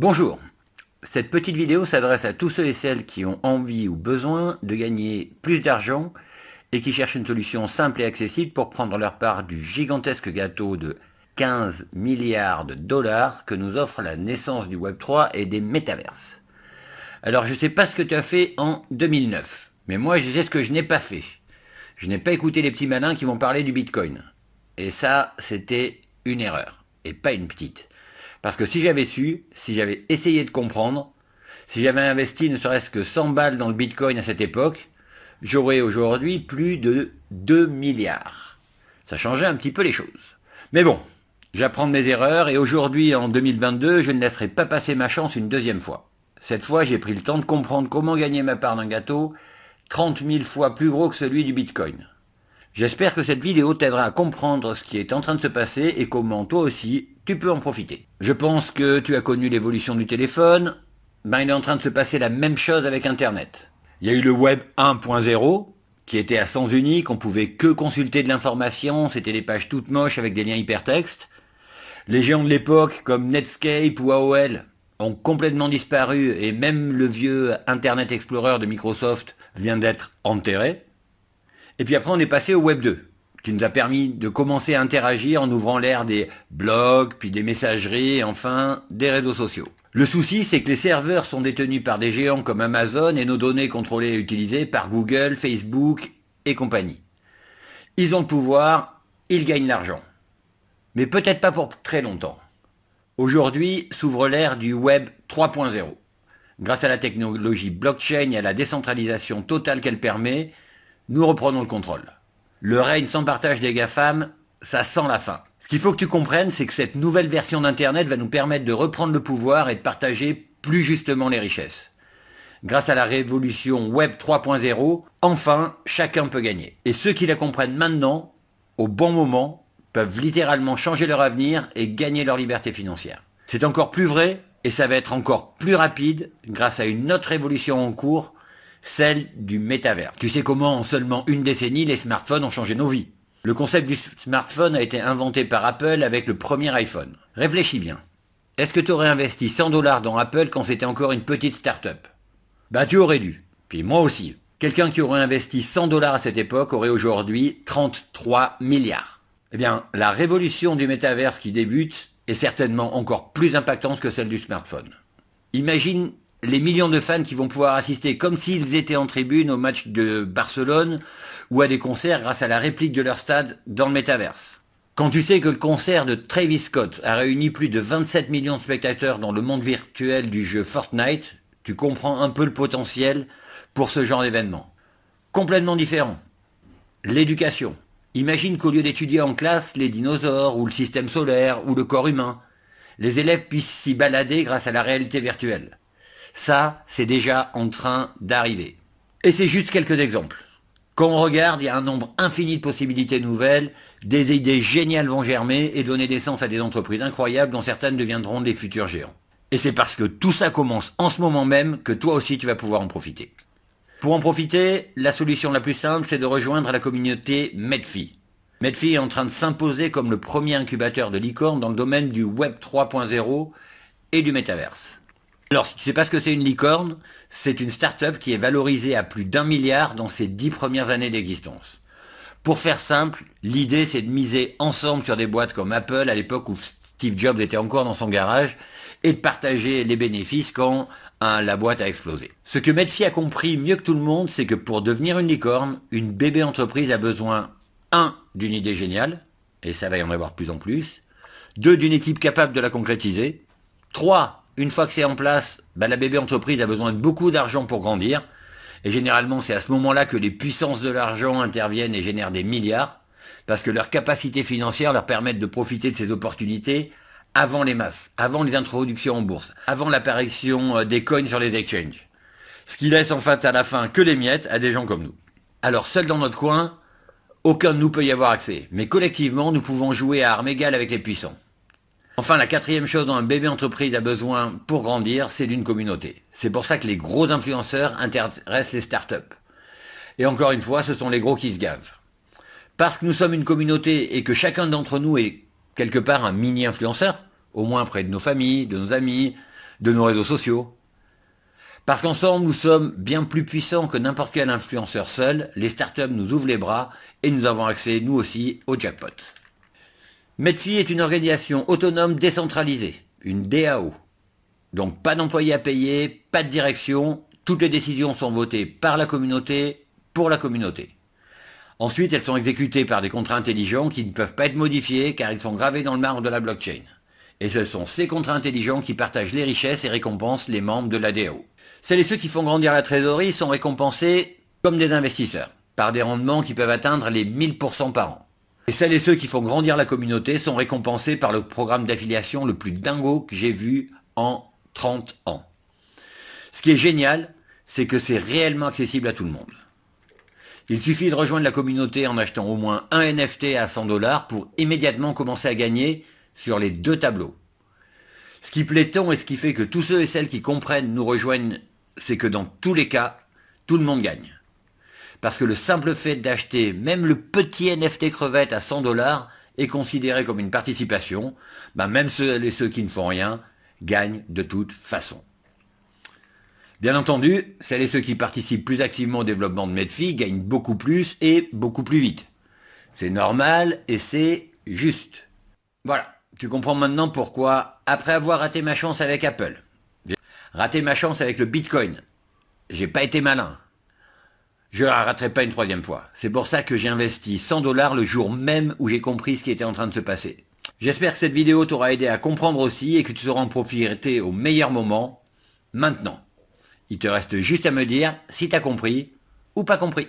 Bonjour, cette petite vidéo s'adresse à tous ceux et celles qui ont envie ou besoin de gagner plus d'argent et qui cherchent une solution simple et accessible pour prendre leur part du gigantesque gâteau de 15 milliards de dollars que nous offre la naissance du Web3 et des métaverses. Alors je ne sais pas ce que tu as fait en 2009, mais moi je sais ce que je n'ai pas fait. Je n'ai pas écouté les petits malins qui m'ont parlé du Bitcoin. Et ça, c'était une erreur, et pas une petite. Parce que si j'avais su, si j'avais essayé de comprendre, si j'avais investi ne serait-ce que 100 balles dans le Bitcoin à cette époque, j'aurais aujourd'hui plus de 2 milliards. Ça changeait un petit peu les choses. Mais bon, j'apprends de mes erreurs et aujourd'hui, en 2022, je ne laisserai pas passer ma chance une deuxième fois. Cette fois, j'ai pris le temps de comprendre comment gagner ma part d'un gâteau 30 000 fois plus gros que celui du Bitcoin. J'espère que cette vidéo t'aidera à comprendre ce qui est en train de se passer et comment toi aussi tu peux en profiter. Je pense que tu as connu l'évolution du téléphone, il est en train de se passer la même chose avec Internet. Il y a eu le Web 1.0 qui était à sens unique, on pouvait que consulter de l'information, c'était des pages toutes moches avec des liens hypertextes. Les géants de l'époque comme Netscape ou AOL ont complètement disparu et même le vieux Internet Explorer de Microsoft vient d'être enterré. Et puis après on est passé au Web 2, qui nous a permis de commencer à interagir en ouvrant l'ère des blogs, puis des messageries et enfin des réseaux sociaux. Le souci, c'est que les serveurs sont détenus par des géants comme Amazon et nos données contrôlées et utilisées par Google, Facebook et compagnie. Ils ont le pouvoir, ils gagnent l'argent. Mais peut-être pas pour très longtemps. Aujourd'hui s'ouvre l'ère du Web 3.0. Grâce à la technologie blockchain et à la décentralisation totale qu'elle permet, nous reprenons le contrôle. Le règne sans partage des GAFAM, ça sent la fin. Ce qu'il faut que tu comprennes, c'est que cette nouvelle version d'Internet va nous permettre de reprendre le pouvoir et de partager plus justement les richesses. Grâce à la révolution Web 3.0, enfin, chacun peut gagner. Et ceux qui la comprennent maintenant, au bon moment, peuvent littéralement changer leur avenir et gagner leur liberté financière. C'est encore plus vrai, et ça va être encore plus rapide, grâce à une autre révolution en cours, celle du métavers. Tu sais comment en seulement une décennie, les smartphones ont changé nos vies. Le concept du smartphone a été inventé par Apple avec le premier iPhone. Réfléchis bien. Est-ce que tu aurais investi 100 dollars dans Apple quand c'était encore une petite start-up? Tu aurais dû. Puis moi aussi. Quelqu'un qui aurait investi 100 dollars à cette époque aurait aujourd'hui 33 milliards. Eh bien, la révolution du métavers qui débute est certainement encore plus impactante que celle du smartphone. Imagine les millions de fans qui vont pouvoir assister comme s'ils étaient en tribune au match de Barcelone ou à des concerts grâce à la réplique de leur stade dans le métaverse. Quand tu sais que le concert de Travis Scott a réuni plus de 27 millions de spectateurs dans le monde virtuel du jeu Fortnite, tu comprends un peu le potentiel pour ce genre d'événement. Complètement différent. L'éducation. Imagine qu'au lieu d'étudier en classe les dinosaures ou le système solaire ou le corps humain, les élèves puissent s'y balader grâce à la réalité virtuelle. Ça, c'est déjà en train d'arriver. Et c'est juste quelques exemples. Quand on regarde, il y a un nombre infini de possibilités nouvelles, des idées géniales vont germer et donner naissance à des entreprises incroyables dont certaines deviendront des futurs géants. Et c'est parce que tout ça commence en ce moment même que toi aussi tu vas pouvoir en profiter. Pour en profiter, la solution la plus simple, c'est de rejoindre la communauté Medfi. Medfi est en train de s'imposer comme le premier incubateur de licorne dans le domaine du Web 3.0 et du métaverse. Alors, si tu ne sais pas ce que c'est une licorne, c'est une start-up qui est valorisée à plus d'1 milliard dans ses 10 premières années d'existence. Pour faire simple, l'idée c'est de miser ensemble sur des boîtes comme Apple à l'époque où Steve Jobs était encore dans son garage et de partager les bénéfices quand la boîte a explosé. Ce que Medfi a compris mieux que tout le monde, c'est que pour devenir une licorne, une bébé entreprise a besoin 1. D'une idée géniale, et ça va y en avoir de plus en plus, 2. D'une équipe capable de la concrétiser, 3. Une fois que c'est en place, la bébé entreprise a besoin de beaucoup d'argent pour grandir. Et généralement, c'est à ce moment-là que les puissances de l'argent interviennent et génèrent des milliards, parce que leurs capacités financières leur permettent de profiter de ces opportunités avant les masses, avant les introductions en bourse, avant l'apparition des coins sur les exchanges. Ce qui laisse en fait à la fin que les miettes à des gens comme nous. Alors, seul dans notre coin, aucun de nous peut y avoir accès. Mais collectivement, nous pouvons jouer à armes égales avec les puissants. Enfin, la quatrième chose dont un bébé entreprise a besoin pour grandir, c'est d'une communauté. C'est pour ça que les gros influenceurs intéressent les startups. Et encore une fois, ce sont les gros qui se gavent. Parce que nous sommes une communauté et que chacun d'entre nous est quelque part un mini-influenceur, au moins près de nos familles, de nos amis, de nos réseaux sociaux. Parce qu'ensemble, nous sommes bien plus puissants que n'importe quel influenceur seul, les startups nous ouvrent les bras et nous avons accès, nous aussi, au jackpot. Medfi est une organisation autonome décentralisée, une DAO. Donc pas d'employés à payer, pas de direction, toutes les décisions sont votées par la communauté, pour la communauté. Ensuite, elles sont exécutées par des contrats intelligents qui ne peuvent pas être modifiés car ils sont gravés dans le marbre de la blockchain. Et ce sont ces contrats intelligents qui partagent les richesses et récompensent les membres de la DAO. Celles et ceux qui font grandir la trésorerie sont récompensés comme des investisseurs, par des rendements qui peuvent atteindre les 1000% par an. Et celles et ceux qui font grandir la communauté sont récompensés par le programme d'affiliation le plus dingo que j'ai vu en 30 ans. Ce qui est génial, c'est que c'est réellement accessible à tout le monde. Il suffit de rejoindre la communauté en achetant au moins un NFT à 100 $ pour immédiatement commencer à gagner sur les deux tableaux. Ce qui plaît tant et ce qui fait que tous ceux et celles qui comprennent nous rejoignent, c'est que dans tous les cas, tout le monde gagne. Parce que le simple fait d'acheter même le petit NFT crevette à 100 $ est considéré comme une participation, même ceux et ceux qui ne font rien gagnent de toute façon. Bien entendu, celles et ceux qui participent plus activement au développement de Medfi gagnent beaucoup plus et beaucoup plus vite. C'est normal et c'est juste. Voilà, tu comprends maintenant pourquoi, après avoir raté ma chance avec Apple, raté ma chance avec le Bitcoin, j'ai pas été malin. Je la raterai pas une troisième fois. C'est pour ça que j'ai investi 100 $ le jour même où j'ai compris ce qui était en train de se passer. J'espère que cette vidéo t'aura aidé à comprendre aussi et que tu sauras en profiter au meilleur moment, maintenant. Il te reste juste à me dire si t'as compris ou pas compris.